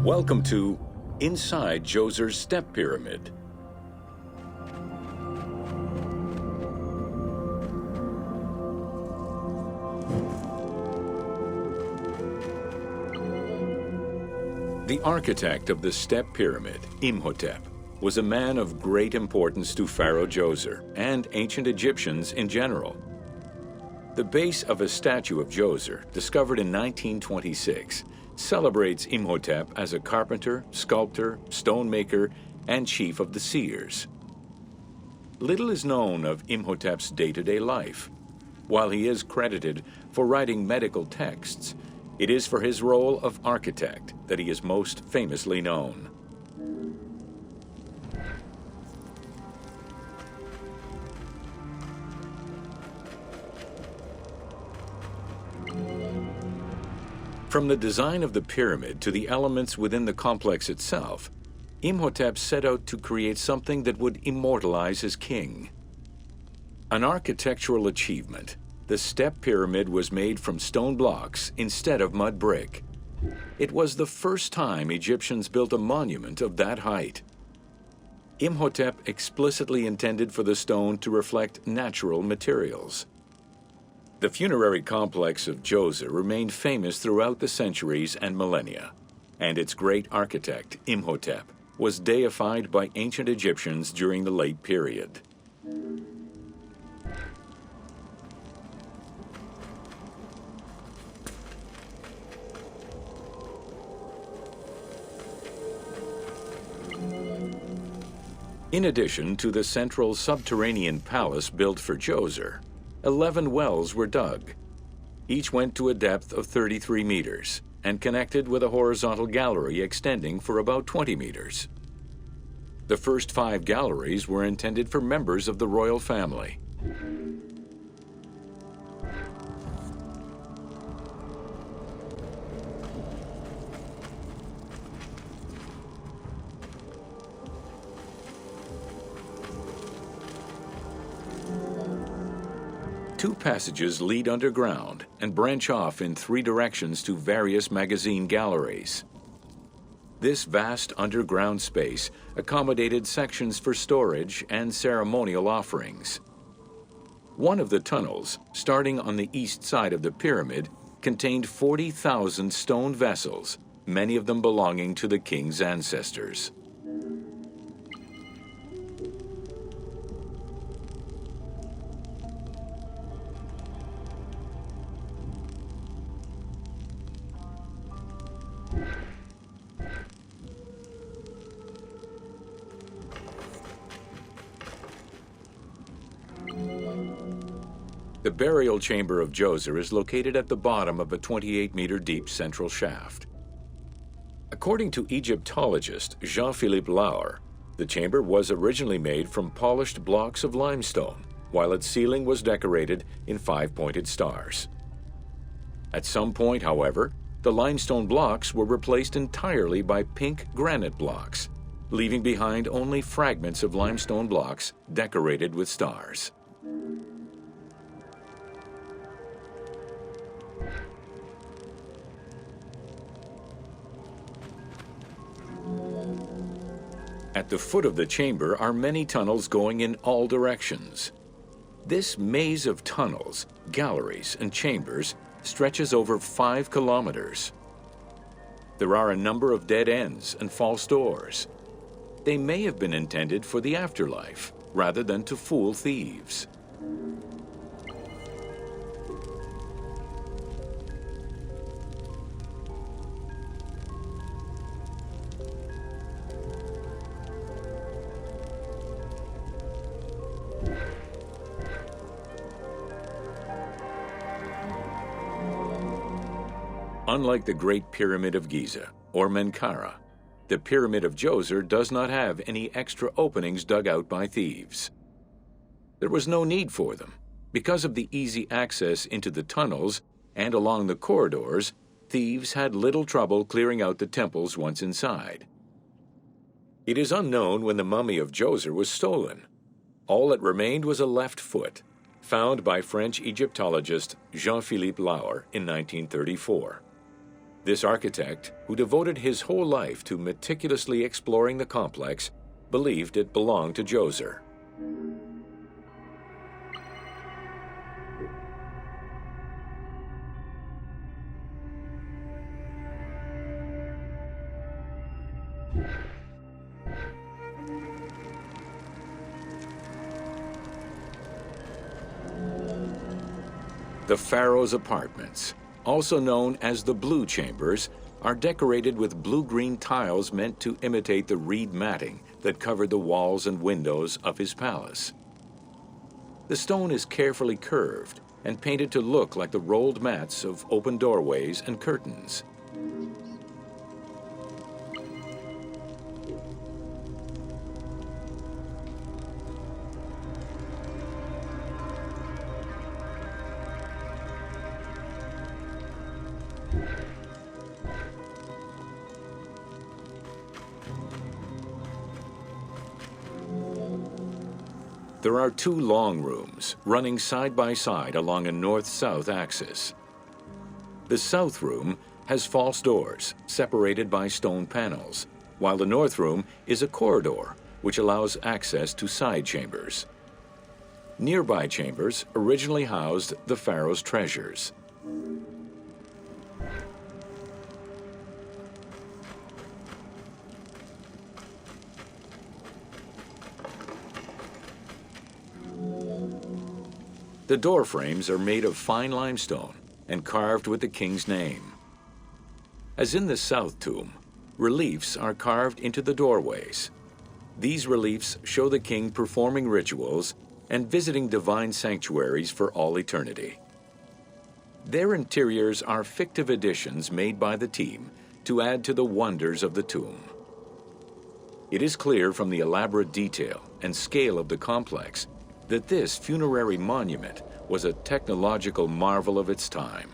Welcome to Inside Djoser's Step Pyramid. The architect of the Step Pyramid, Imhotep, was a man of great importance to Pharaoh Djoser and ancient Egyptians in general. The base of a statue of Djoser, discovered in 1926, celebrates Imhotep as a carpenter, sculptor, stonemaker, and chief of the seers. Little is known of Imhotep's day-to-day life. While he is credited for writing medical texts, it is for his role of architect that he is most famously known. From the design of the pyramid to the elements within the complex itself, Imhotep set out to create something that would immortalize his king. An architectural achievement, the Step Pyramid was made from stone blocks instead of mud brick. It was the first time Egyptians built a monument of that height. Imhotep explicitly intended for the stone to reflect natural materials. The funerary complex of Djoser remained famous throughout the centuries and millennia, and its great architect, Imhotep, was deified by ancient Egyptians during the late period. In addition to the central subterranean palace built for Djoser, 11 wells were dug. Each went to a depth of 33 meters and connected with a horizontal gallery extending for about 20 meters. The first 5 galleries were intended for members of the royal family. Two passages lead underground and branch off in 3 directions to various magazine galleries. This vast underground space accommodated sections for storage and ceremonial offerings. One of the tunnels, starting on the east side of the pyramid, contained 40,000 stone vessels, many of them belonging to the king's ancestors. The burial chamber of Djoser is located at the bottom of a 28-meter deep central shaft. According to Egyptologist Jean-Philippe Lauer, the chamber was originally made from polished blocks of limestone, while its ceiling was decorated in 5-pointed stars. At some point, however, the limestone blocks were replaced entirely by pink granite blocks, leaving behind only fragments of limestone blocks decorated with stars. At the foot of the chamber are many tunnels going in all directions. This maze of tunnels, galleries, and chambers stretches over 5 kilometers. There are a number of dead ends and false doors. They may have been intended for the afterlife, rather than to fool thieves. Unlike the Great Pyramid of Giza, or Menkaure, the Pyramid of Djoser does not have any extra openings dug out by thieves. There was no need for them. Because of the easy access into the tunnels and along the corridors, thieves had little trouble clearing out the temples once inside. It is unknown when the mummy of Djoser was stolen. All that remained was a left foot, found by French Egyptologist Jean-Philippe Lauer in 1934. This architect, who devoted his whole life to meticulously exploring the complex, believed it belonged to Djoser. The pharaoh's apartments, also known as the blue chambers, are decorated with blue-green tiles meant to imitate the reed matting that covered the walls and windows of his palace. The stone is carefully curved and painted to look like the rolled mats of open doorways and curtains. There are two long rooms running side by side along a north-south axis. The south room has false doors separated by stone panels, while the north room is a corridor which allows access to side chambers. Nearby chambers originally housed the pharaoh's treasures. The door frames are made of fine limestone and carved with the king's name. As in the south tomb, reliefs are carved into the doorways. These reliefs show the king performing rituals and visiting divine sanctuaries for all eternity. Their interiors are fictive additions made by the team to add to the wonders of the tomb. It is clear from the elaborate detail and scale of the complex that this funerary monument was a technological marvel of its time.